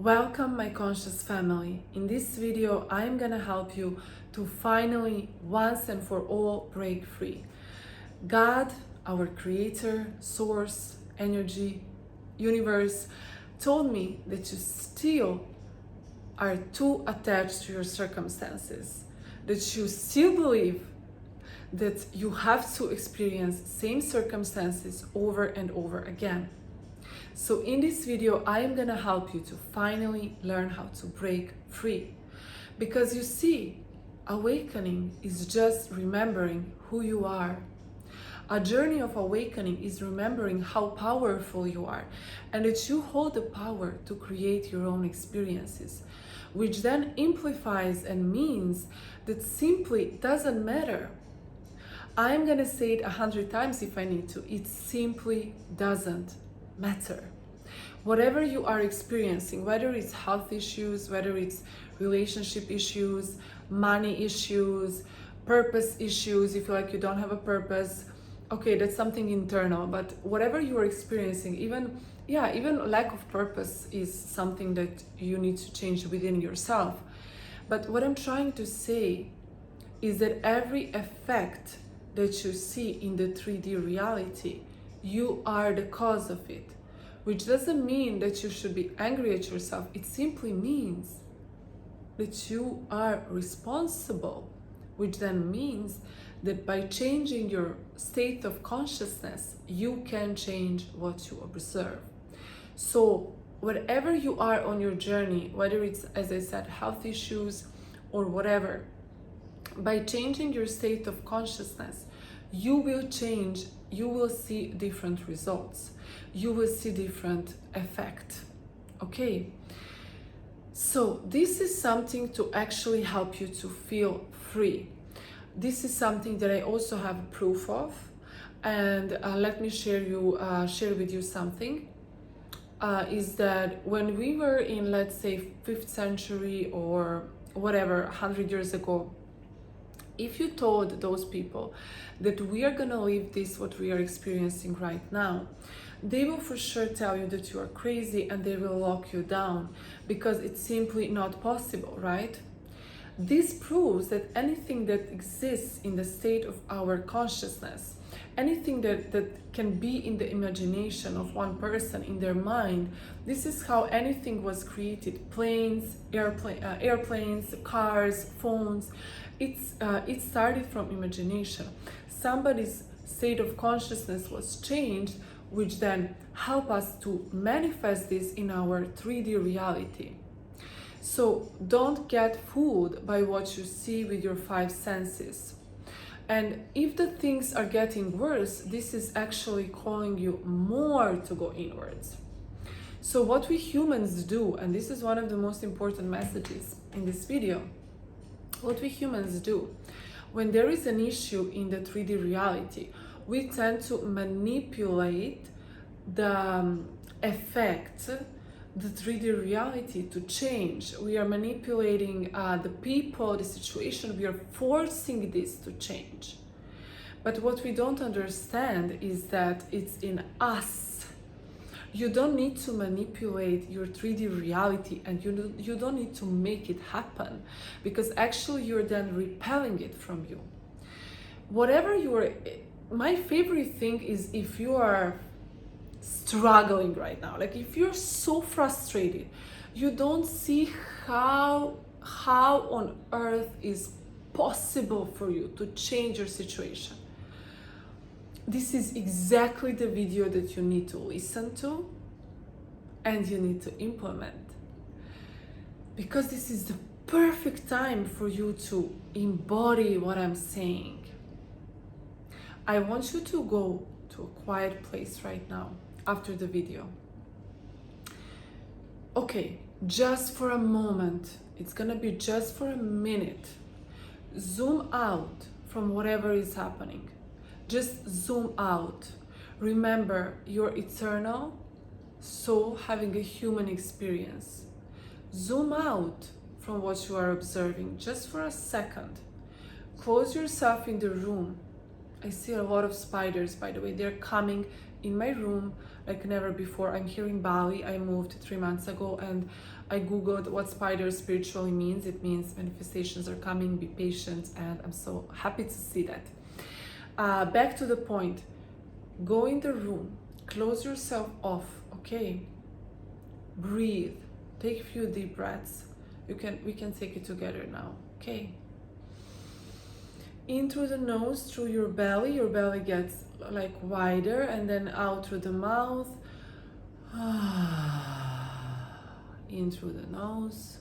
Welcome, my conscious family. In this video, I'm gonna help you to finally, once and for all, break free. God, our creator, source, energy, universe, told me that you still are too attached to your circumstances, that you still believe that you have to experience same circumstances over and over again. So in this video, I am gonna help you to finally learn how to break free. Because you see, awakening is just remembering who you are. A journey of awakening is remembering how powerful you are and that you hold the power to create your own experiences, which then amplifies and means that simply doesn't matter. I'm gonna say it 100 times if I need to. It simply doesn't matter. Whatever you are experiencing, whether it's health issues, whether it's relationship issues, money issues, purpose issues, you feel like you don't have a purpose, okay, that's something internal. But whatever you are experiencing, even lack of purpose is something that you need to change within yourself. But what I'm trying to say is that every effect that you see in the 3D reality, you are the cause of it, which doesn't mean that you should be angry at yourself. It simply means that you are responsible, which then means that by changing your state of consciousness, you can change what you observe. So whatever you are on your journey, whether it's, as I said, health issues or whatever, by changing your state of consciousness, you will change, you will see different results, you will see different effect. Okay, so this is something to actually help you to feel free. This is something that I also have proof of, and let me share with you something. Is that when we were in, let's say, 5th century or whatever, 100 years ago, if you told those people that we are gonna live this, what we are experiencing right now, they will for sure tell you that you are crazy and they will lock you down because it's simply not possible, right? This proves that anything that exists in the state of our consciousness, anything that can be in the imagination of one person, in their mind, this is how anything was created. Planes, airplanes, cars, phones, it started from imagination. Somebody's state of consciousness was changed, which then help us to manifest this in our 3D reality. So don't get fooled by what you see with your 5 senses. And if the things are getting worse, this is actually calling you more to go inwards. So what we humans do, and this is one of the most important messages in this video, what we humans do, when there is an issue in the 3D reality, we tend to manipulate the effect, the 3D reality to change. We are manipulating the people, the situation, we are forcing this to change. But what we don't understand is that it's in us. You don't need to manipulate your 3D reality, and you don't need to make it happen, because actually you're then repelling it from you. Whatever you are, my favorite thing is if you are struggling right now, like if you're so frustrated, you don't see how on earth is possible for you to change your situation. This is exactly the video that you need to listen to and you need to implement, because this is the perfect time for you to embody what I'm saying. I want you to go to a quiet place right now after the video. Okay, just for a moment, it's gonna be just for a minute. Zoom out from whatever is happening. Just zoom out. Remember, you're eternal soul having a human experience. Zoom out from what you are observing just for a second. Close yourself in the room. I see a lot of spiders, by the way. They're coming in my room like never before. I'm here in Bali. I moved 3 months ago, and I googled what spider spiritually means. It means manifestations are coming, be patient, and I'm so happy to see that. Back to the point. Go in the room, close yourself off, okay? Breathe, take a few deep breaths. We can take it together now, okay? In through the nose, through your belly gets like wider, and then out through the mouth. In through the nose,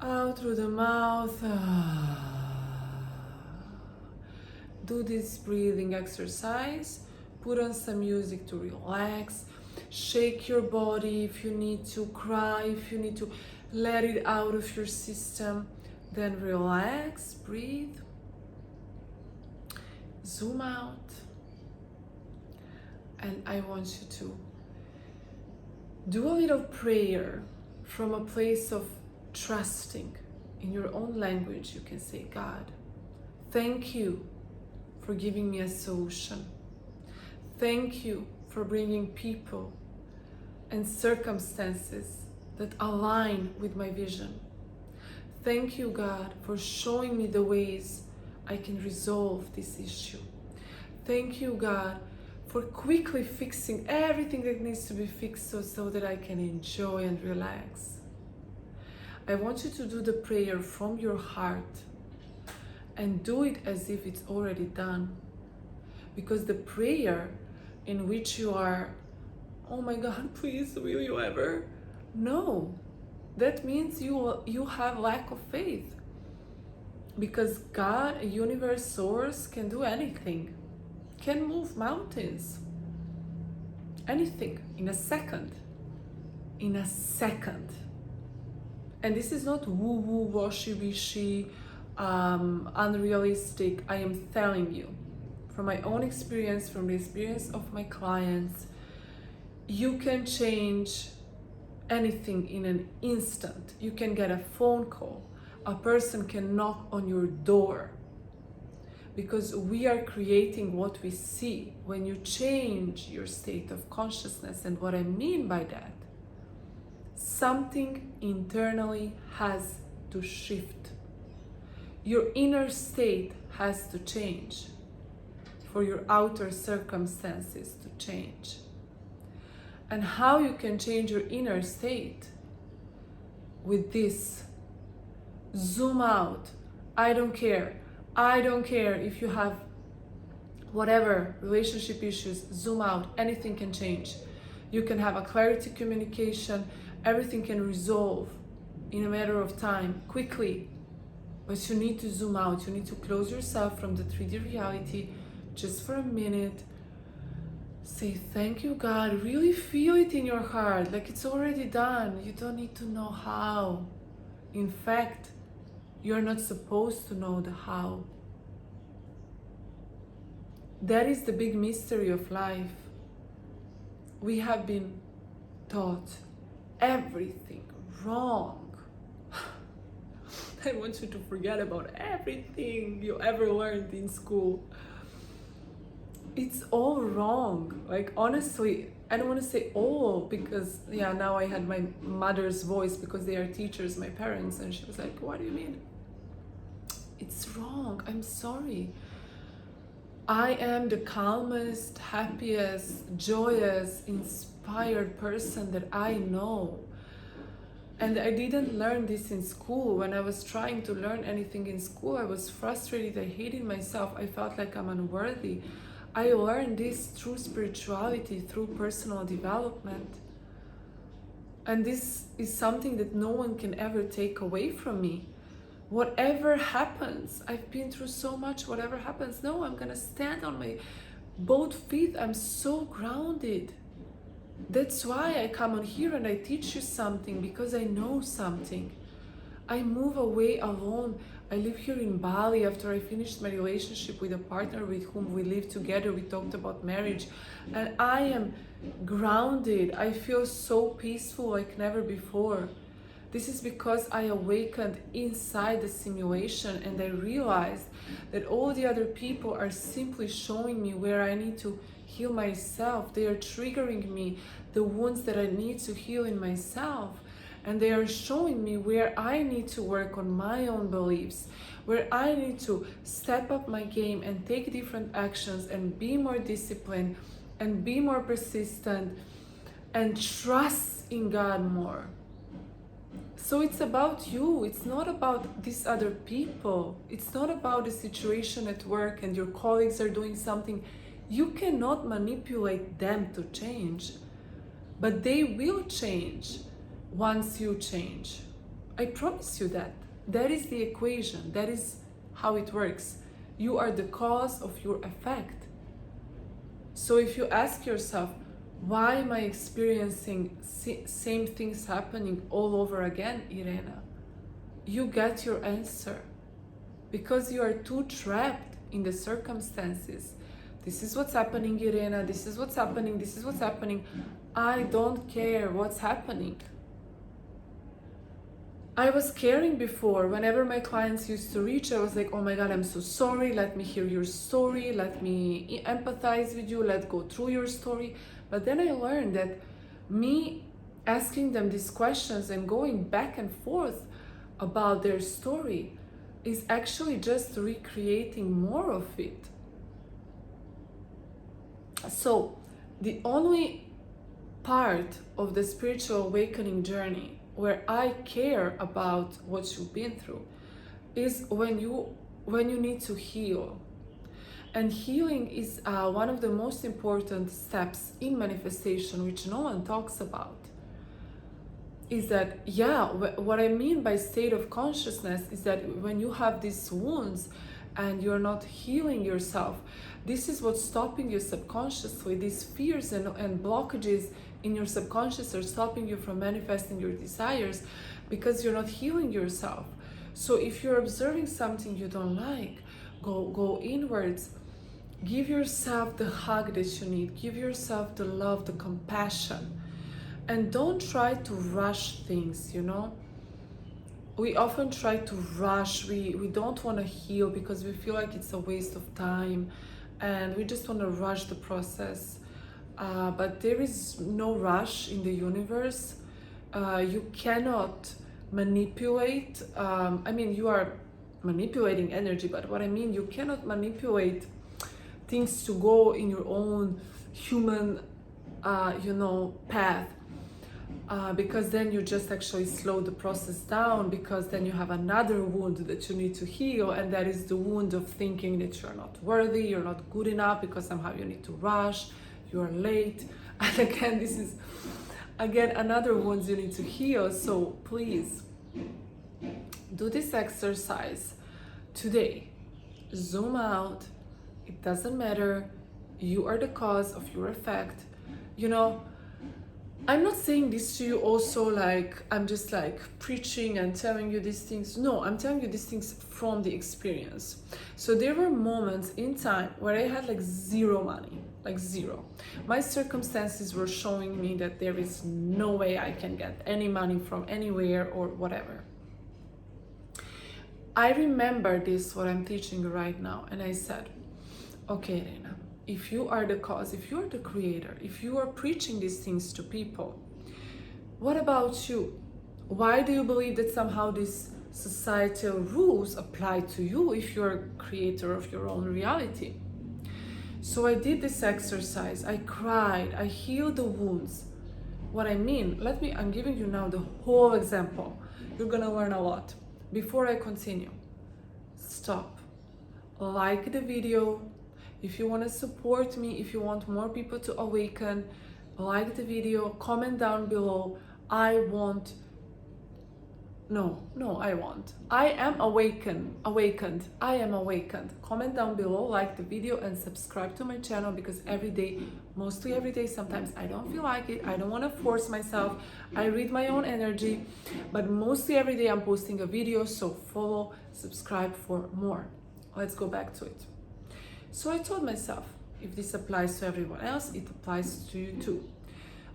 out through the mouth. Do this breathing exercise. Put on some music to relax. Shake your body if you need to, cry if you need to, let it out of your system. Then relax, breathe. Zoom out. And I want you to do a little prayer from a place of trusting. In your own language, you can say, God, thank you for giving me a solution. Thank you for bringing people and circumstances that align with my vision. Thank you, God, for showing me the ways I can resolve this issue. Thank you, God, for quickly fixing everything that needs to be fixed so that I can enjoy and relax. I want you to do the prayer from your heart and do it as if it's already done. Because the prayer in which you are, oh my God, please, will you ever? No, that means you have lack of faith. Because God, a universe source, can do anything, can move mountains, anything in a second. In a second. And this is not woo-woo, washy-wishy, unrealistic. I am telling you from my own experience, from the experience of my clients, you can change anything in an instant. You can get a phone call. A person can knock on your door, because we are creating what we see when you change your state of consciousness. And what I mean by that, something internally has to shift. Your inner state has to change for your outer circumstances to change. And how you can change your inner state? With this. Zoom out. I don't care. I don't care if you have whatever relationship issues. Zoom out. Anything can change. You can have a clarity communication. Everything can resolve in a matter of time, quickly. But you need to zoom out. You need to close yourself from the 3D reality just for a minute. Say, thank you, God. Really feel it in your heart, like it's already done. You don't need to know how. In fact, you're not supposed to know the how. That is the big mystery of life. We have been taught everything wrong. I want you to forget about everything you ever learned in school. It's all wrong. Like, honestly, I don't want to say all, because now I had my mother's voice, because they are teachers, my parents, and she was like, what do you mean? It's wrong. I'm sorry. I am the calmest, happiest, joyous, inspired person that I know. And I didn't learn this in school. When I was trying to learn anything in school, I was frustrated. I hated myself. I felt like I'm unworthy. I learned this through spirituality, through personal development. And this is something that no one can ever take away from me. Whatever happens, I've been through so much, whatever happens, no, I'm gonna stand on my both feet. I'm so grounded. That's why I come on here and I teach you something, because I know something. I move away alone. I live here in Bali after I finished my relationship with a partner with whom we live together. We talked about marriage, and I am grounded. I feel so peaceful like never before. This is because I awakened inside the simulation and I realized that all the other people are simply showing me where I need to heal myself. They are triggering me the wounds that I need to heal in myself. And they are showing me where I need to work on my own beliefs, where I need to step up my game and take different actions and be more disciplined and be more persistent and trust in God more. So it's about you. It's not about these other people. It's not about the situation at work and your colleagues are doing something. You cannot manipulate them to change, but they will change once you change. I promise you that. That is the equation. That is how it works. You are the cause of your effect. So if you ask yourself, why am I experiencing same things happening all over again, Irena? You get your answer. Because you are too trapped in the circumstances. This is what's happening, Irena. This is what's happening. This is what's happening. I don't care what's happening. I was caring before. Whenever my clients used to reach, I was like, oh my God, I'm so sorry. Let me hear your story. Let me empathize with you. Let's go through your story. But then I learned that me asking them these questions and going back and forth about their story is actually just recreating more of it. So the only part of the spiritual awakening journey where I care about what you've been through is when you need to heal. And healing is one of the most important steps in manifestation, which no one talks about. Is that, what I mean by state of consciousness is that when you have these wounds and you're not healing yourself, this is what's stopping you subconsciously. These fears and blockages in your subconscious are stopping you from manifesting your desires because you're not healing yourself. So if you're observing something you don't like, go inwards. Give yourself the hug that you need. Give yourself the love, the compassion. And don't try to rush things, We often try to rush. We don't want to heal because we feel like it's a waste of time and we just want to rush the process. But there is no rush in the universe. You cannot manipulate. You are manipulating energy, but what I mean, you cannot manipulate things to go in your own human, path. Because then you just actually slow the process down, because then you have another wound that you need to heal, and that is the wound of thinking that you're not worthy, you're not good enough, because somehow you need to rush, you're late. And again, this is another wound you need to heal. So please do this exercise today. Zoom out. It doesn't matter. You are the cause of your effect. I'm not saying this to you also like I'm just like preaching and telling you these things. No, I'm telling you these things from the experience. So there were moments in time where I had like zero money, like zero. My circumstances were showing me that there is no way I can get any money from anywhere or whatever. I remember this, what I'm teaching you right now, and I said, okay, Irena, if you are the cause, if you're the creator, if you are preaching these things to people, what about you? Why do you believe that somehow these societal rules apply to you if you're a creator of your own reality? So I did this exercise. I cried. I healed the wounds. What I mean, I'm giving you now the whole example. You're gonna learn a lot. Before I continue, stop. Like the video. If you want to support me, if you want more people to awaken, like the video, comment down below. I am awakened. I am awakened. Comment down below, like the video, and subscribe to my channel, because every day, mostly every day, sometimes I don't feel like it. I don't want to force myself. I read my own energy, but mostly every day I'm posting a video, so follow, subscribe for more. Let's go back to it. So I told myself, if this applies to everyone else, it applies to you too.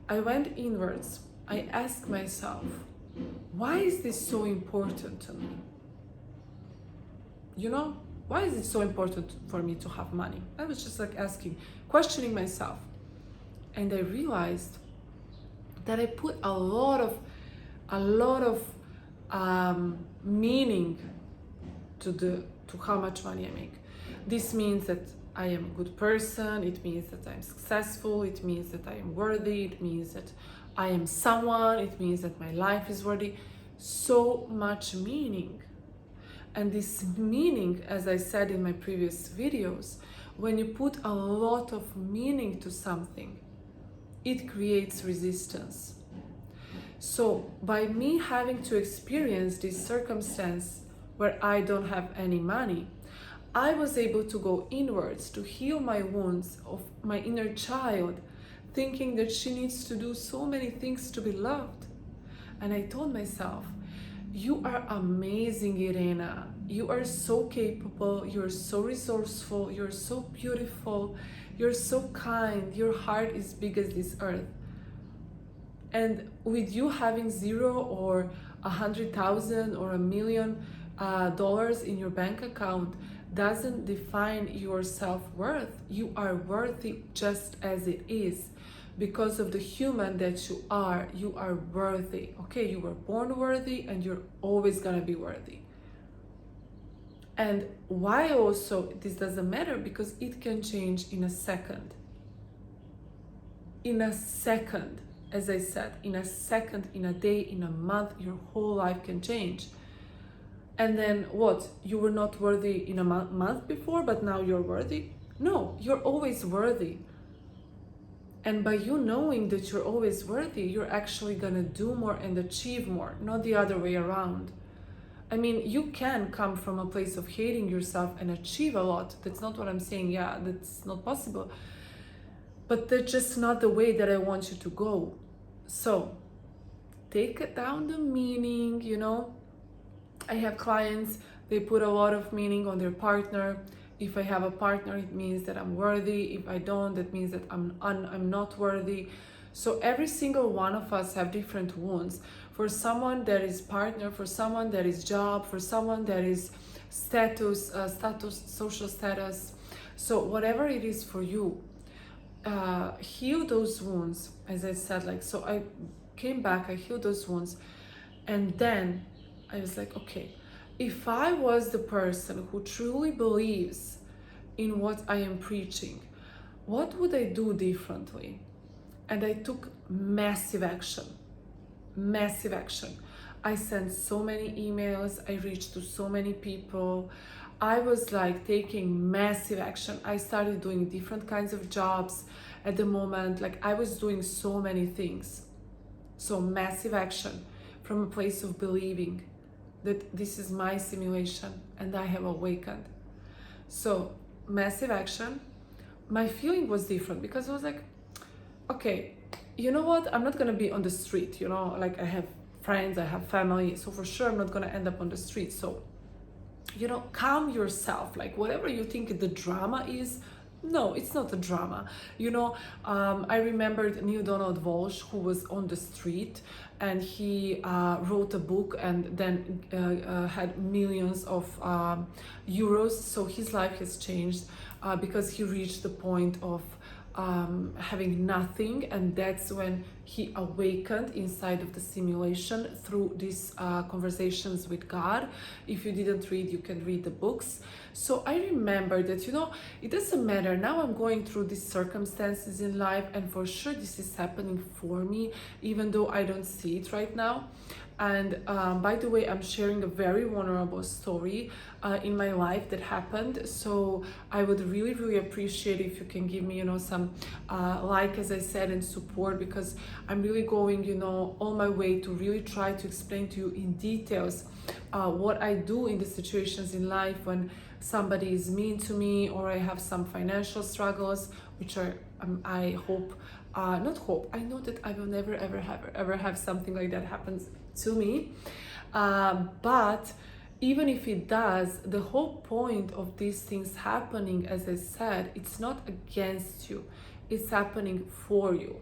I went inwards. I asked myself, why is this so important to me? You know, why is it so important for me to have money? I was just like asking, questioning myself. And I realized that I put a lot of meaning to how much money I make. This means that I am a good person, it means that I'm successful, it means that I am worthy, it means that I am someone, it means that my life is worthy. So much meaning. And this meaning, as I said in my previous videos, when you put a lot of meaning to something, it creates resistance. So by me having to experience this circumstance where I don't have any money, I was able to go inwards to heal my wounds of my inner child, thinking that she needs to do so many things to be loved. And I told myself, you are amazing, Irena. You are so capable, you're so resourceful, you're so beautiful, you're so kind, your heart is big as this earth. And with you having $0 or 100,000 or $1 million in your bank account doesn't define your self-worth. You are worthy just as it is. Because of the human that you are worthy. Okay, you were born worthy and you're always gonna be worthy. And why also this doesn't matter? Because it can change in a second. In a second, as I said, in a second, in a day, in a month, your whole life can change. And then what? You were not worthy in a month before, but now you're worthy? No, you're always worthy. And by you knowing that you're always worthy, you're actually gonna do more and achieve more, not the other way around. I mean, you can come from a place of hating yourself and achieve a lot. That's not what I'm saying. Yeah, that's not possible. But that's just not the way that I want you to go. So take down the meaning, you know. I have clients, they put a lot of meaning on their partner. If I have a partner, it means that I'm worthy. If I don't, that means that I'm not worthy. So every single one of us have different wounds. For someone that is partner, for someone that is job, for someone that is status, social status. So whatever it is for you, heal those wounds. As I said, like, so I came back, I healed those wounds. And then I was like, okay, if I was the person who truly believes in what I am preaching, what would I do differently? And I took massive action. I sent so many emails, I reached to so many people. I was like taking massive action. I started doing different kinds of jobs at the moment. Like I was doing so many things. So massive action from a place of believing that this is my simulation and I have awakened. So massive action. My feeling was different because I was like, okay, you know what? I'm not gonna be on the street, you know, like I have friends, I have family, so for sure I'm not gonna end up on the street. So, you know, calm yourself. Like whatever you think the drama is, no, it's not a drama. You know, I remembered Neil Donald Walsh, who was on the street and he wrote a book and then had millions of euros. So his life has changed because he reached the point of having nothing, and that's when he awakened inside of the simulation through these conversations with God. If you didn't read, you can read the books. So I remember that, you know, it doesn't matter. Now I'm going through these circumstances in life, and for sure this is happening for me, even though I don't see it right now. And by the way, I'm sharing a very vulnerable story in my life that happened. So I would really, really appreciate if you can give me, you know, some like, as I said, and support, because I'm really going, you know, all my way to really try to explain to you in details what I do in the situations in life when somebody is mean to me or I have some financial struggles, which are, I hope, not hope, I know that I will never ever have something like that happens to me, but even if it does, the whole point of these things happening, as I said, it's not against you, it's happening for you.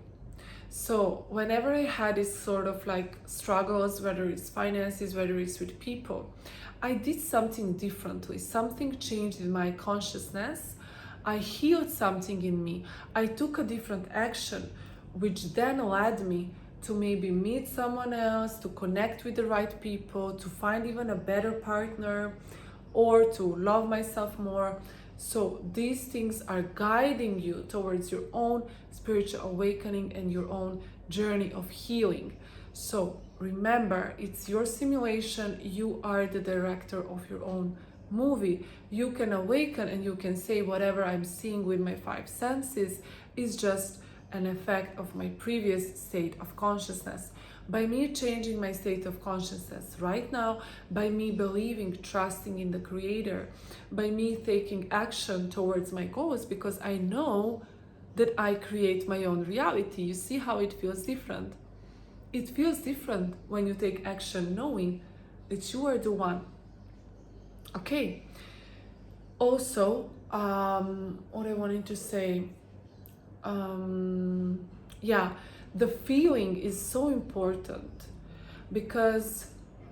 So whenever I had this sort of like struggles, whether it's finances, whether it's with people, I did something differently. Something changed in my consciousness. I healed something in me. I took a different action, which then led me to maybe meet someone else, to connect with the right people, to find even a better partner, or to love myself more. So these things are guiding you towards your own spiritual awakening and your own journey of healing. So remember, it's your simulation. You are the director of your own movie. You can awaken and you can say whatever I'm seeing with my five senses is just an effect of my previous state of consciousness. By me changing my state of consciousness right now, by me believing, trusting in the Creator, by me taking action towards my goals, because I know that I create my own reality. You see how it feels different? It feels different when you take action knowing that you are the one. Okay. Also, what I wanted to say, yeah, the feeling is so important, because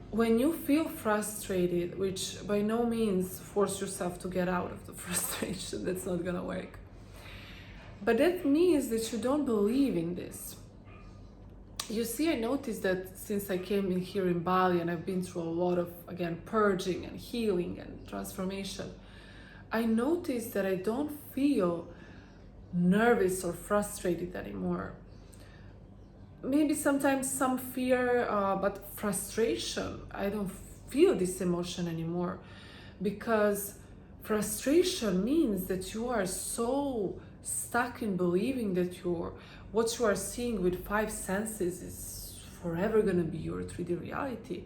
when you feel frustrated, which by no means force yourself to get out of the frustration, that's not gonna work, but that means that you don't believe in this. You see, I noticed that since I came in here in Bali and I've been through a lot of, again, purging and healing and transformation, I noticed that I don't feel nervous or frustrated anymore. Maybe sometimes some fear, but frustration, I don't feel this emotion anymore, because frustration means that you are so stuck in believing that what you are seeing with five senses is forever going to be your 3D reality.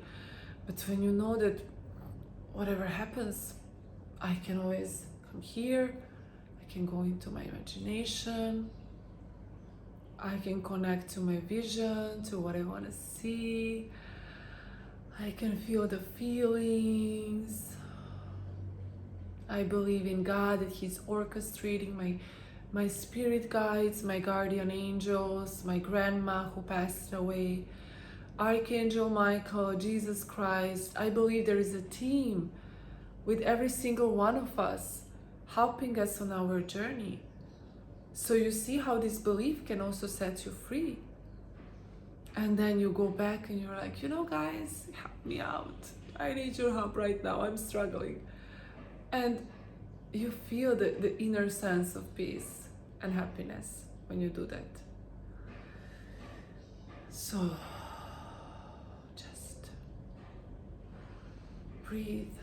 But when you know that whatever happens, I can always come here, I can go into my imagination, I can connect to my vision, to what I want to see. I can feel the feelings. I believe in God, that He's orchestrating my spirit guides, my guardian angels, my grandma who passed away, Archangel Michael, Jesus Christ. I believe there is a team with every single one of us helping us on our journey. So you see how this belief can also set you free. And then you go back and you're like, guys, help me out. I need your help right now. I'm struggling. And you feel the inner sense of peace and happiness when you do that. So just breathe.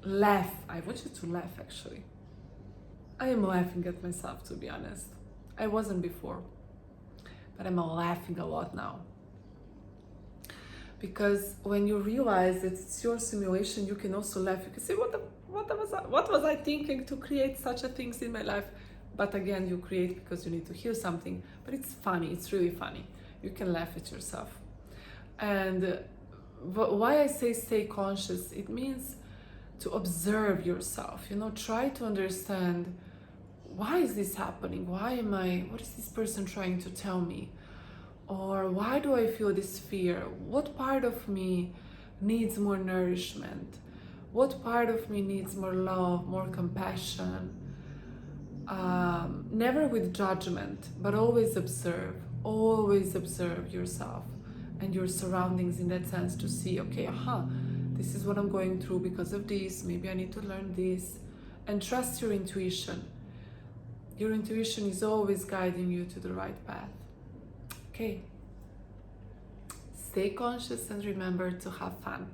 Laugh. I want you to laugh, actually. I am laughing at myself, to be honest. I wasn't before, but I'm laughing a lot now. Because when you realize that it's your simulation, you can also laugh. You can say, what was I thinking to create such a things in my life? But again, you create because you need to hear something. But it's funny, it's really funny. You can laugh at yourself. And why I say stay conscious, it means to observe yourself. Try to understand, why is this happening? What is this person trying to tell me? Or why do I feel this fear? What part of me needs more nourishment? What part of me needs more love, more compassion? Never with judgment, but always observe. Always observe yourself and your surroundings in that sense, to see, okay, this is what I'm going through because of this. Maybe I need to learn this. And trust your intuition. Your intuition is always guiding you to the right path. Okay. Stay conscious and remember to have fun.